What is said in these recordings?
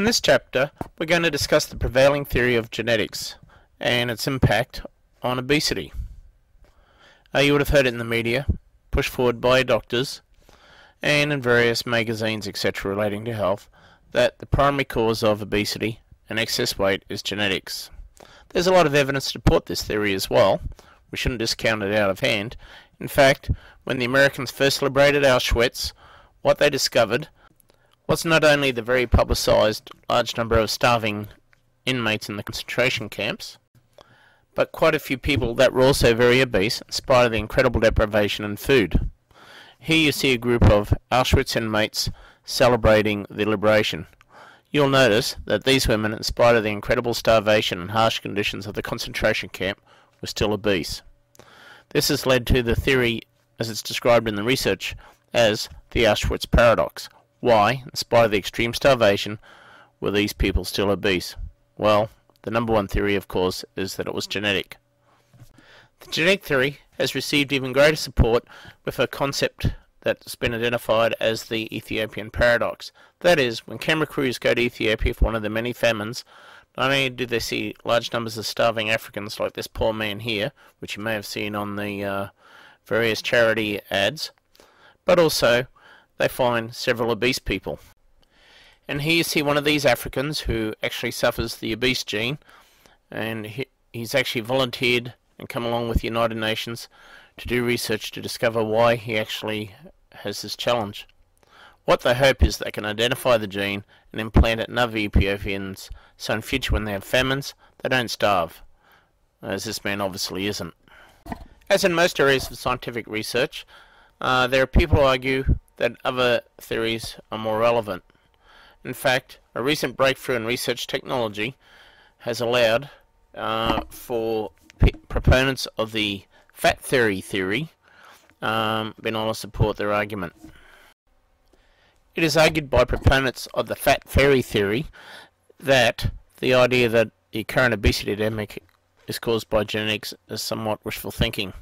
In this chapter, we're going to discuss the prevailing theory of genetics and its impact on obesity. You would have heard it in the media, pushed forward by doctors, and in various magazines, etc., relating to health, that the primary cause of obesity and excess weight is genetics. There's a lot of evidence to support this theory as well. We shouldn't discount it out of hand. In fact, when the Americans first liberated Auschwitz, what they discovered was not only the very publicised large number of starving inmates in the concentration camps, but quite a few people that were also very obese in spite of the incredible deprivation in food. Here you see a group of Auschwitz inmates celebrating the liberation. You'll notice that these women, in spite of the incredible starvation and harsh conditions of the concentration camp, were still obese. This has led to the theory, as it's described in the research, as the Auschwitz paradox. Why, in spite of the extreme starvation, were these people still obese? Well, the number one theory, of course, is that it was genetic. The genetic theory has received even greater support with a concept that's been identified as the Ethiopian paradox. That is, when camera crews go to Ethiopia for one of the many famines, not only do they see large numbers of starving Africans like this poor man here, which you may have seen on the various charity ads, but also they find several obese people. And here you see one of these Africans who actually suffers the obese gene, and he's actually volunteered and come along with the United Nations to do research to discover why he actually has this challenge. What they hope is they can identify the gene and implant it in other Ethiopians, so in future when they have famines, they don't starve, as this man obviously isn't. As in most areas of scientific research, there are people who argue that other theories are more relevant. In fact, a recent breakthrough in research technology has allowed for proponents of the fat theory been able to support their argument. It is argued by proponents of the fat fairy theory that the idea that the current obesity epidemic is caused by genetics is somewhat wishful thinking.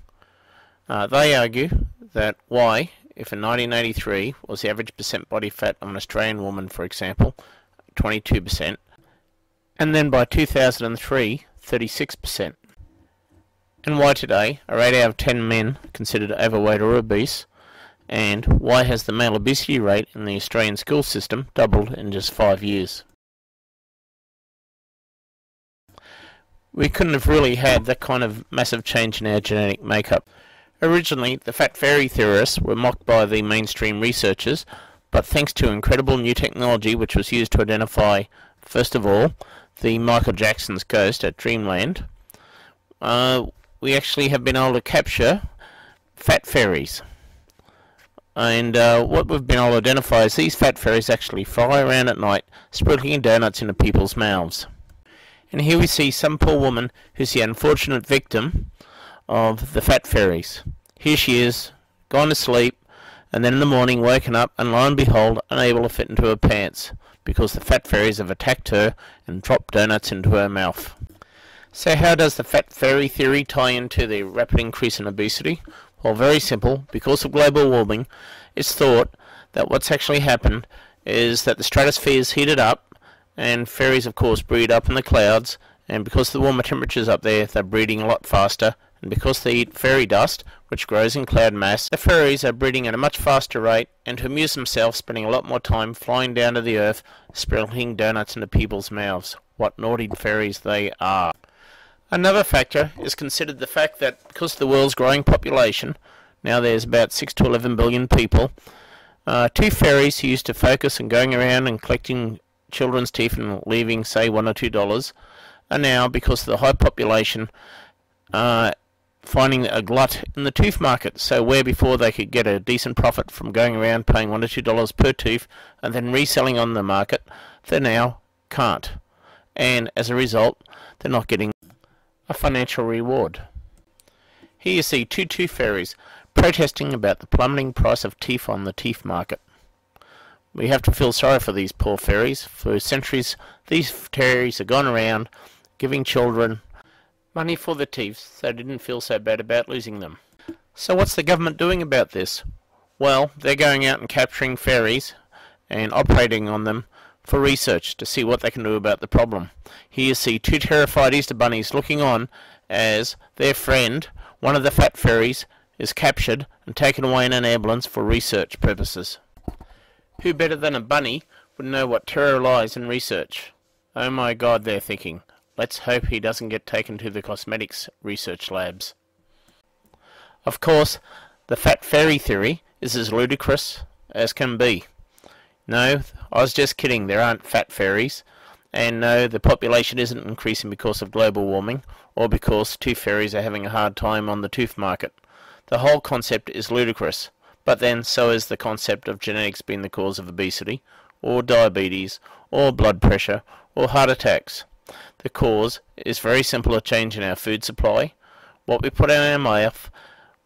They argue that why, if in 1983 was the average percent body fat of an Australian woman, for example, 22%, and then by 2003, 36%, and why today are 8 out of 10 men considered overweight or obese, and why has the male obesity rate in the Australian school system doubled in just 5 years. We couldn't have really had that kind of massive change in our genetic makeup. Originally, the fat fairy theorists were mocked by the mainstream researchers, but thanks to incredible new technology which was used to identify, first of all, the Michael Jackson's ghost at Dreamland, we actually have been able to capture fat fairies. And what we've been able to identify is these fat fairies actually fly around at night, sprinkling donuts into people's mouths. And here we see some poor woman who's the unfortunate victim of the fat fairies. Here she is, gone to sleep, and then in the morning woken up and lo and behold unable to fit into her pants because the fat fairies have attacked her and dropped donuts into her mouth. So how does the fat fairy theory tie into the rapid increase in obesity? Well, very simple. Because of global warming, it's thought that what's actually happened is that the stratosphere is heated up, and fairies of course breed up in the clouds, and because of the warmer temperatures up there, they're breeding a lot faster. And because they eat fairy dust, which grows in cloud mass, the fairies are breeding at a much faster rate, and to amuse themselves, spending a lot more time flying down to the earth, sprinkling donuts into people's mouths. What naughty fairies they are. Another factor is considered the fact that because of the world's growing population, now there's about 6 to 11 billion people, two fairies who used to focus on going around and collecting children's teeth and leaving, say, $1 or $2, are now, because of the high population, finding a glut in the tooth market. So where before they could get a decent profit from going around paying $1 or $2 per tooth and then reselling on the market, they now can't. And as a result, they're not getting a financial reward. Here you see two tooth fairies protesting about the plummeting price of teeth on the teeth market. We have to feel sorry for these poor fairies. For centuries, these fairies have gone around giving children money for the teeth so they didn't feel so bad about losing them. So what's the government doing about this? Well, they're going out and capturing fairies and operating on them for research to see what they can do about the problem. Here you see two terrified Easter bunnies looking on as their friend, one of the fat fairies, is captured and taken away in an ambulance for research purposes. Who better than a bunny would know what terror lies in research? Oh my god, they're thinking. Let's hope he doesn't get taken to the cosmetics research labs. Of course, the fat fairy theory is as ludicrous as can be. No, I was just kidding, there aren't fat fairies. And no, the population isn't increasing because of global warming, or because tooth fairies are having a hard time on the tooth market. The whole concept is ludicrous, but then so is the concept of genetics being the cause of obesity, or diabetes, or blood pressure, or heart attacks. The cause is very simple: a change in our food supply, what we put in our mouth,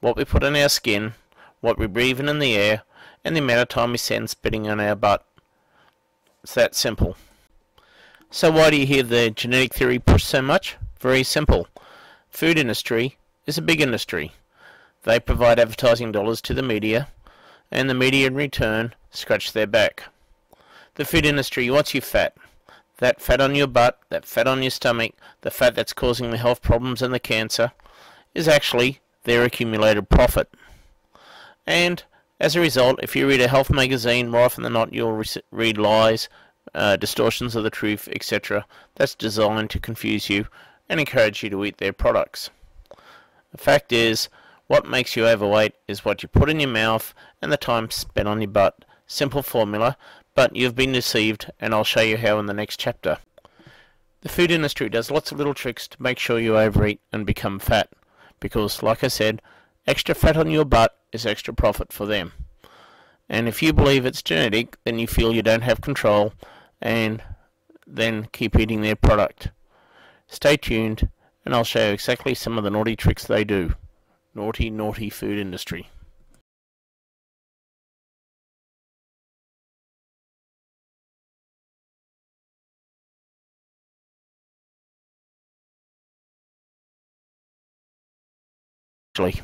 what we put in our skin, what we breathe in the air, and the amount of time we spend spitting on our butt. It's that simple. So why do you hear the genetic theory pushed so much? Very simple. Food industry is a big industry. They provide advertising dollars to the media, and the media in return scratch their back. The food industry wants you fat. That fat on your butt, that fat on your stomach, the fat that's causing the health problems and the cancer, is actually their accumulated profit. And as a result, if you read a health magazine, more often than not you'll read lies, distortions of the truth, etc. That's designed to confuse you and encourage you to eat their products. The fact is, what makes you overweight is what you put in your mouth and the time spent on your butt. Simple formula, but you've been deceived, and I'll show you how in the next chapter. The food industry does lots of little tricks to make sure you overeat and become fat, because, like I said, extra fat on your butt is extra profit for them. And if you believe it's genetic, then you feel you don't have control, and then keep eating their product. Stay tuned, and I'll show you exactly some of the naughty tricks they do. Naughty, naughty food industry. Actually,